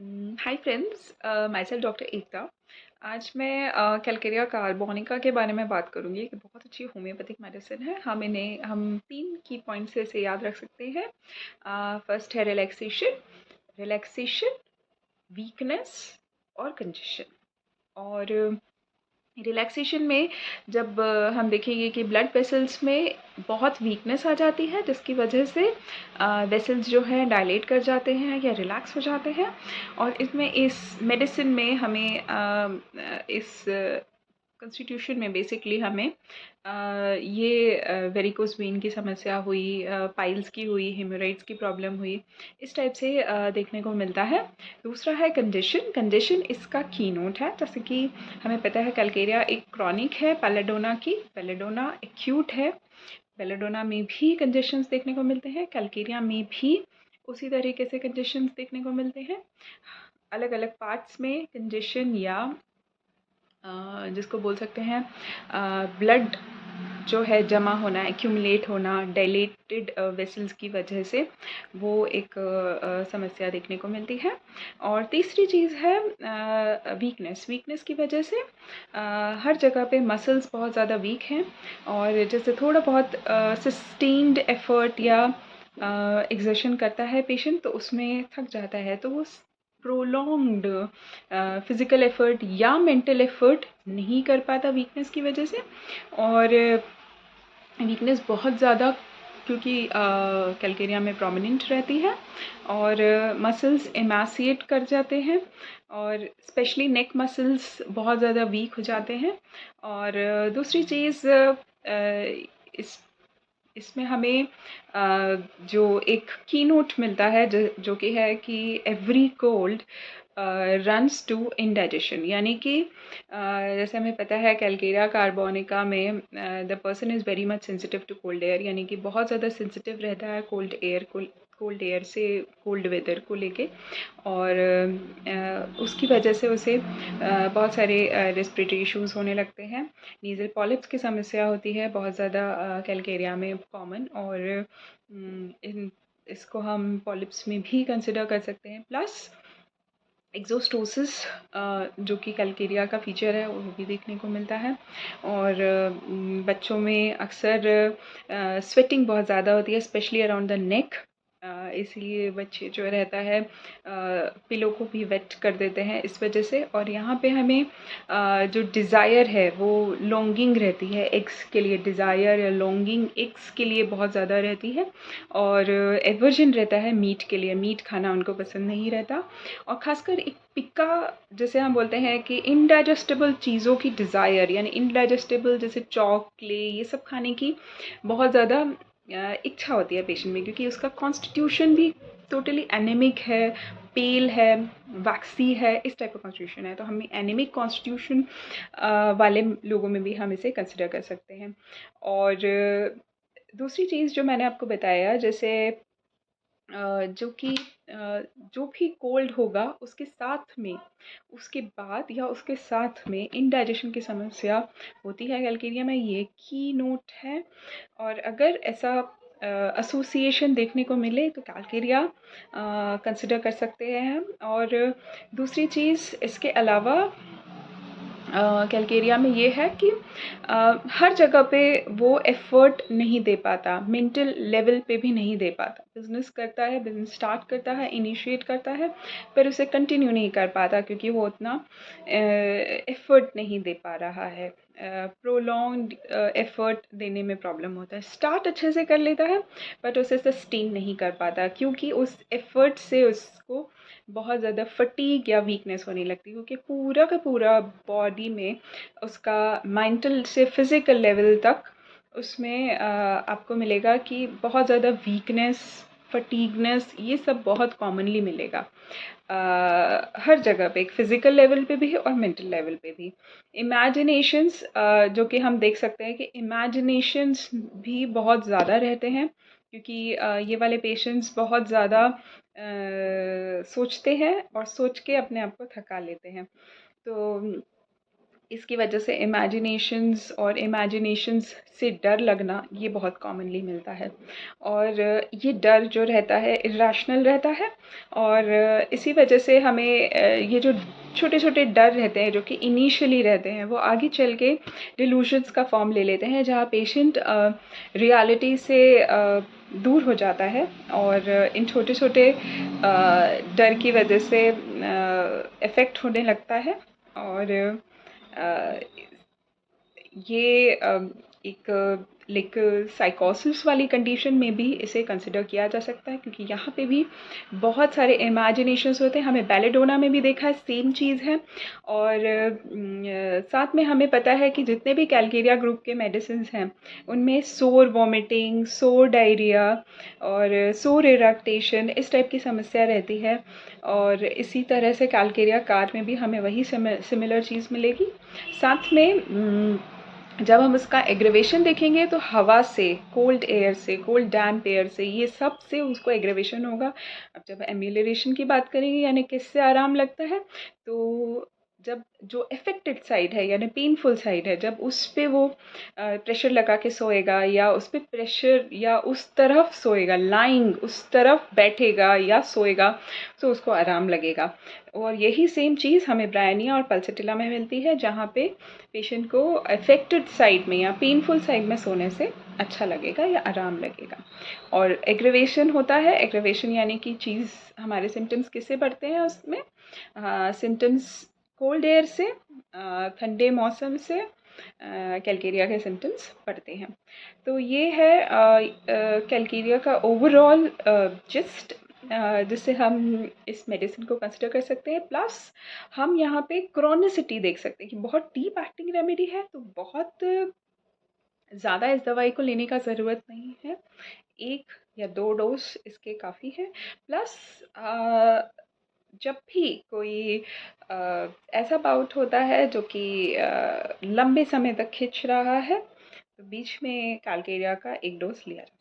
Hi friends, my self doctor Ekta. आज मैं Calcarea carbonica के बारे में बात करूंगी कि बहुत अच्छी होम्योपैथिक मेडिसिन है। हम 3 की पॉइंट्स से इसे याद रख सकते हैं। फर्स्ट है रिलैक्सेशन, वीकनेस और कंजेशन। और रिलैक्सेशन में जब हम देखेंगे कि ब्लड वेसल्स में बहुत वीकनेस आ जाती है, जिसकी वजह से वेसल्स जो है डायलेट कर जाते हैं या रिलैक्स हो जाते हैं। और इसमें इस मेडिसिन में हमें इस कॉन्स्टिट्यूशन में बेसिकली हमें ये वेरिकोस वेन की समस्या हुई, पाइल्स की हुई, हेमोराइड्स की प्रॉब्लम हुई, इस टाइप से देखने को मिलता है। दूसरा है कंजेशन इसका की नोट है। जैसे कि हमें पता है कैलकेरिया एक क्रॉनिक है पेलेडोना एक्यूट है। पेलेडोना में भी कंजेशंस देखने को मिलते हैं, कैलकेरिया में भी उसी तरीके से कंजेशंस देखने को मिलते हैं। अलग अलग पार्ट्स में कंजेशन या जिसको बोल सकते हैं ब्लड जो है जमा होना, एक्यूमुलेट होना, डायलेटेड वेसल्स की वजह से वो एक समस्या देखने को मिलती है। और तीसरी चीज़ है वीकनेस की वजह से हर जगह पे मसल्स बहुत ज़्यादा वीक हैं। और जैसे थोड़ा बहुत सस्टेन्ड एफर्ट या एक्सर्शन करता है पेशेंट, तो उसमें थक जाता है, तो वो प्रोलॉन्ग्ड फिज़िकल एफर्ट या मेंटल एफर्ट नहीं कर पाता वीकनेस की वजह से। और वीकनेस बहुत ज़्यादा क्योंकि कैलकेरिया में प्रोमिनेंट रहती है और मसल्स एमासिएट कर जाते हैं, और स्पेशली नेक मसल्स बहुत ज़्यादा वीक हो जाते हैं। और दूसरी चीज़ इस इसमें हमें जो एक की नोट मिलता है जो कि है कि every cold runs to indigestion, यानी कि जैसे हमें पता है कैलकेरिया कार्बोनिका में the person is very much sensitive to cold air, यानी कि बहुत ज़्यादा सेंसिटिव रहता है कोल्ड एयर से, कोल्ड वेदर को लेके। और उसकी वजह से उसे बहुत सारे रेस्पिरेटरी इश्यूज़ होने लगते हैं। नीज़ल पॉलिप्स की समस्या होती है बहुत ज़्यादा कैलकेरिया में कॉमन, और इसको हम पॉलिप्स में भी कंसिडर कर सकते हैं। प्लस एक्सोस्टोसिस जो कि कैलकेरिया का फीचर है, वो भी देखने को मिलता है। और बच्चों में अक्सर स्वेटिंग बहुत ज़्यादा होती है, स्पेशली अराउंड द नेक। इसलिए बच्चे जो रहता है पिलो को भी वेट कर देते हैं इस वजह से। और यहाँ पे हमें जो डिज़ायर है वो लॉन्गिंग रहती है, एग्स के लिए डिज़ायर या लॉन्गिंग एग्स के लिए बहुत ज़्यादा रहती है। और एवर्जन रहता है मीट के लिए, मीट खाना उनको पसंद नहीं रहता। और ख़ासकर एक पिक्का, जैसे हम बोलते हैं कि इनडाइजेस्टेबल चीज़ों की डिज़ायर, यानी इनडाइजेस्टेबल जैसे चॉक, क्ले, ये सब खाने की बहुत ज़्यादा इच्छा होती है पेशेंट में, क्योंकि उसका कॉन्स्टिट्यूशन भी टोटली एनेमिक है, पेल है, वैक्सी है, इस टाइप का कॉन्स्टिट्यूशन है। तो हमें एनेमिक कॉन्स्टिट्यूशन वाले लोगों में भी हम इसे कंसिडर कर सकते हैं। और दूसरी चीज़ जो मैंने आपको बताया, जैसे जो कि जो भी कोल्ड होगा उसके बाद या उसके साथ में इंडाइजेशन की समस्या होती है कैलकेरिया में, ये की नोट है। और अगर ऐसा एसोसिएशन देखने को मिले तो कैलकेरिया कंसिडर कर सकते हैं हम। और दूसरी चीज़ इसके अलावा कैलकेरिया में ये है कि हर जगह पे वो एफ़र्ट नहीं दे पाता, मेंटल लेवल पे भी नहीं दे पाता। बिज़नेस स्टार्ट करता है, इनिशिएट करता है, पर उसे कंटिन्यू नहीं कर पाता क्योंकि वो उतना एफ़र्ट नहीं दे पा रहा है। प्रोलॉन्ग्ड एफ़र्ट देने में प्रॉब्लम होता है। स्टार्ट अच्छे से कर लेता है बट उसे सस्टेन नहीं कर पाता, क्योंकि उस एफ़र्ट से उसको बहुत ज़्यादा फटीग या वीकनेस होने लगती है, क्योंकि पूरा का पूरा बॉडी में उसका मेंटल से फिज़िकल लेवल तक उसमें आपको मिलेगा कि बहुत ज़्यादा वीकनेस, फटीगनेस, ये सब बहुत कॉमनली मिलेगा हर जगह पे, एक फ़िज़िकल लेवल पे भी और मेंटल लेवल पे भी। इमेजिनेशंस जो कि हम देख सकते हैं कि इमेजिनेशंस भी बहुत ज़्यादा रहते हैं, क्योंकि ये वाले पेशेंट्स बहुत ज़्यादा सोचते हैं और सोच के अपने आप को थका लेते हैं। तो इसकी वजह से इमेजिनेशंस से डर लगना ये बहुत कॉमनली मिलता है। और ये डर जो रहता है इरेशनल रहता है, और इसी वजह से हमें ये जो छोटे-छोटे डर रहते हैं जो कि इनिशियली रहते हैं, वो आगे चल के डिल्यूशंस का फॉर्म ले लेते हैं, जहाँ पेशेंट रियलिटी से दूर हो जाता है, और इन छोटे-छोटे डर की वजह से इफ़ेक्ट होने लगता है। और अ, ये एक लाइक साइकोसिस वाली कंडीशन में भी इसे कंसिडर किया जा सकता है, क्योंकि यहाँ पे भी बहुत सारे इमेजिनेशंस होते हैं। हमें बेलेडोना में भी देखा है सेम चीज़ है। और साथ में हमें पता है कि जितने भी कैलकेरिया ग्रुप के मेडिसिन्स हैं, उनमें सोर वॉमिटिंग, सोर डायरिया और सोर इरेक्टेशन इस टाइप की समस्या रहती है। और इसी तरह से कैलकेरिया कार में भी हमें वही सिमिलर चीज़ मिलेगी। साथ में जब हम उसका एग्रीवेशन देखेंगे तो हवा से, कोल्ड एयर से, कोल्ड डैम्प एयर से, ये सब से उसको एग्रीवेशन होगा। अब जब एम्यूलरेशन की बात करेंगे यानी किससे आराम लगता है, तो जब जो अफेक्टेड साइड है यानी पेनफुल साइड है, जब उस पे वो प्रेशर लगा के सोएगा, या उस पे प्रेशर या उस तरफ सोएगा, लाइंग उस तरफ बैठेगा या सोएगा, तो उसको आराम लगेगा। और यही सेम चीज़ हमें ब्रायनिया और पल्सटिला में मिलती है, जहाँ पे पेशेंट को अफेक्टेड साइड में या पेनफुल साइड में सोने से अच्छा लगेगा या आराम लगेगा। और एग्रीवेशन होता है, एग्रीवेशन यानी कि चीज़ हमारे सिम्टम्स किससे बढ़ते हैं उसमें, सिम्टम्स कोल्ड एयर से, ठंडे मौसम से कैलकेरिया के सिम्टम्स बढ़ते हैं। तो ये है कैलकेरिया का ओवरऑल जिस्ट, जिससे हम इस मेडिसिन को कंसिडर कर सकते हैं। प्लस हम यहाँ पे क्रॉनिसिटी देख सकते हैं कि बहुत डीप एक्टिंग रेमेडी है, तो बहुत ज़्यादा इस दवाई को लेने का ज़रूरत नहीं है। 1 या 2 डोज़ इसके काफ़ी है। प्लस जब भी कोई ऐसा बाउट होता है जो कि लंबे समय तक खिंच रहा है, तो बीच में कैलकेरिया का 1 डोज़ लिया जाता है।